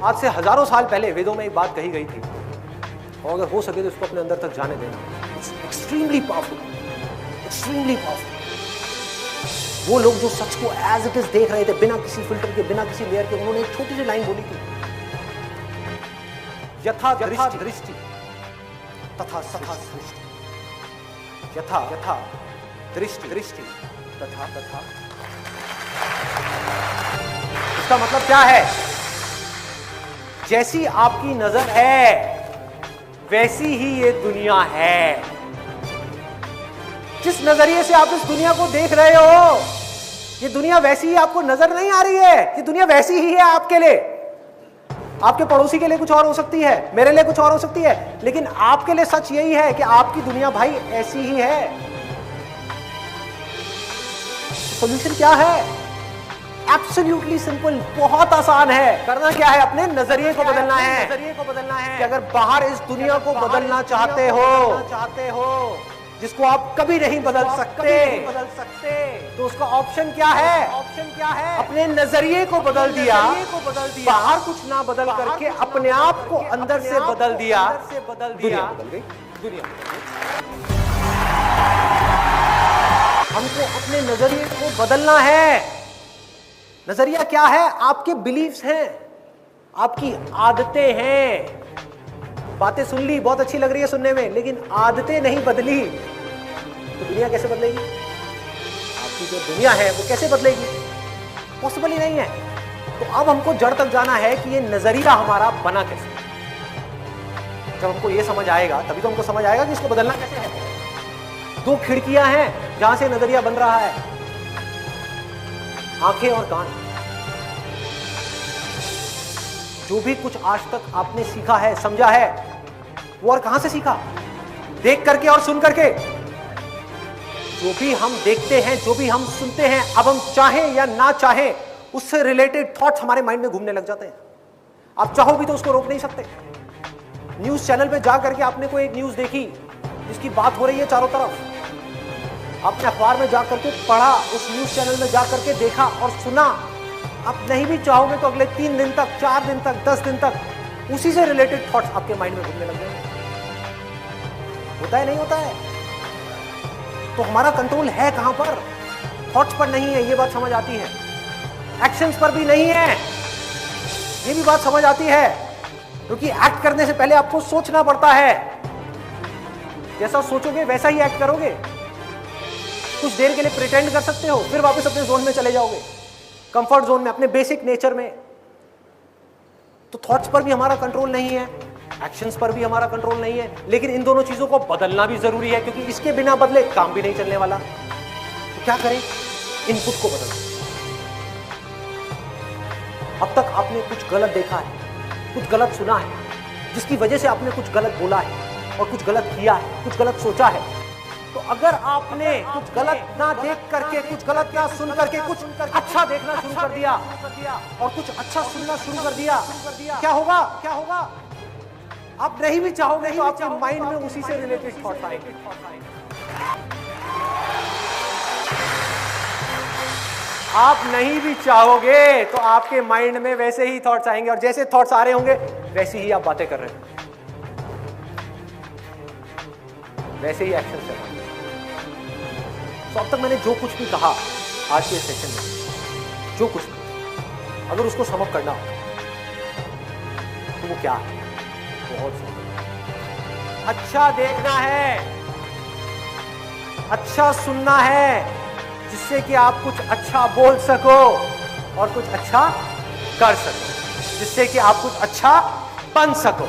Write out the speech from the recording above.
आज से हजारों साल पहले वेदों में एक बात कही गई थी, और अगर हो सके तो इसको अपने अंदर तक जाने देना। It's extremely powerful, extremely powerful. वो लोग जो सच को एज इट इज देख रहे थे, बिना किसी फिल्टर के, बिना किसी लेयर के, उन्होंने एक छोटी सी लाइन बोली थी, यथा दृष्टि तथा सृष्टि, यथा दृष्टि तथा। इसका मतलब क्या है? जैसी आपकी नजर है वैसी ही ये दुनिया है। जिस नजरिए से आप इस दुनिया को देख रहे हो, ये दुनिया वैसी ही आपको नजर नहीं आ रही है। ये दुनिया वैसी ही है आपके लिए, आपके पड़ोसी के लिए कुछ और हो सकती है, मेरे लिए कुछ और हो सकती है, लेकिन आपके लिए सच यही है कि आपकी दुनिया भाई ऐसी ही है। सॉल्यूशन क्या है? एब्सोल्युटली सिंपल, बहुत आसान है। करना क्या है? अपने नजरिए को बदलना है। कि अगर बाहर इस दुनिया को बदलना चाहते हो, जिसको आप कभी नहीं बदल सकते, तो उसका ऑप्शन क्या है? अपने नजरिए को बदल दिया, बाहर कुछ ना बदल करके अपने आप को अंदर से बदल दिया, दुनिया बदल गई। हमको अपने नजरिए को बदलना है। नजरिया क्या है? आपके बिलीफ्स हैं, आपकी आदतें हैं। बातें सुन ली, बहुत अच्छी लग रही है सुनने में, लेकिन आदतें नहीं बदली तो दुनिया कैसे बदलेगी? आपकी जो दुनिया है वो कैसे बदलेगी? पॉसिबल ही नहीं है। तो अब हमको जड़ तक जाना है कि ये नजरिया हमारा बना कैसे। जब हमको ये समझ आएगा तभी तो हमको समझ आएगा कि इसको बदलना कैसे है। दो खिड़कियां हैं जहां से नजरिया बन रहा है, आंखें और कान। जो भी कुछ आज तक आपने सीखा है, समझा है, वो और कहां से सीखा? देख करके और सुन करके। जो भी हम देखते हैं, जो भी हम सुनते हैं, अब हम चाहें या ना चाहें, उससे रिलेटेड थॉट्स हमारे माइंड में घूमने लग जाते हैं। आप चाहो भी तो उसको रोक नहीं सकते। न्यूज चैनल पे जा करके आपने कोई एक न्यूज देखी जिसकी बात हो रही है चारों तरफ, आपने अखबार में जाकर के पढ़ा, उस न्यूज चैनल में जाकर के देखा और सुना। आप नहीं भी चाहोगे तो अगले 3 दिन तक, 4 दिन तक, 10 दिन तक उसी से रिलेटेड थॉट्स आपके माइंड में घूमने लग जाएंगे। होता है नहीं होता है? तो हमारा कंट्रोल है कहां पर? थॉट्स पर नहीं है, ये बात समझ आती है। एक्शंस पर भी नहीं है, ये भी बात समझ आती है, क्योंकि एक्ट करने से पहले आपको सोचना पड़ता है। जैसा सोचोगे वैसा ही एक्ट करोगे। कुछ देर के लिए प्रिटेंड कर सकते हो, फिर वापस अपने जोन में चले जाओगे, कंफर्ट जोन में, अपने बेसिक नेचर में। तो थॉट्स पर भी हमारा कंट्रोल नहीं है, एक्शंस पर भी हमारा कंट्रोल नहीं है, लेकिन इन दोनों चीजों को बदलना भी जरूरी है, क्योंकि इसके बिना बदले काम भी नहीं चलने वाला। तो क्या करें? इनपुट को बदलना। अब तक आपने कुछ गलत देखा है, कुछ गलत सुना है, जिसकी वजह से आपने कुछ गलत बोला है और कुछ गलत किया है, कुछ गलत सोचा है। तो अगर आपने कुछ गलत ना देख करके, कुछ गलत ना सुन करके, कुछ अच्छा देखना शुरू कर दिया और कुछ अच्छा सुनना शुरू कर दिया, क्या होगा? आप नहीं भी चाहोगे तो आपके माइंड में उसी से रिलेटेड थॉट्स आएंगे। आप नहीं भी चाहोगे तो आपके माइंड में वैसे ही थॉट्स आएंगे, और जैसे थॉट्स आ रहे होंगे वैसे ही आप बातें कर रहे हैं, वैसे ही एक्शन कर रहे हैं। तो अब तक मैंने जो कुछ भी कहा आज के सेशन में, जो कुछ भी, अगर उसको समअप करना हो तो वो क्या है? बहुत सिंपल। अच्छा देखना है, अच्छा सुनना है, जिससे कि आप कुछ अच्छा बोल सको और कुछ अच्छा कर सको, जिससे कि आप कुछ अच्छा बन सको।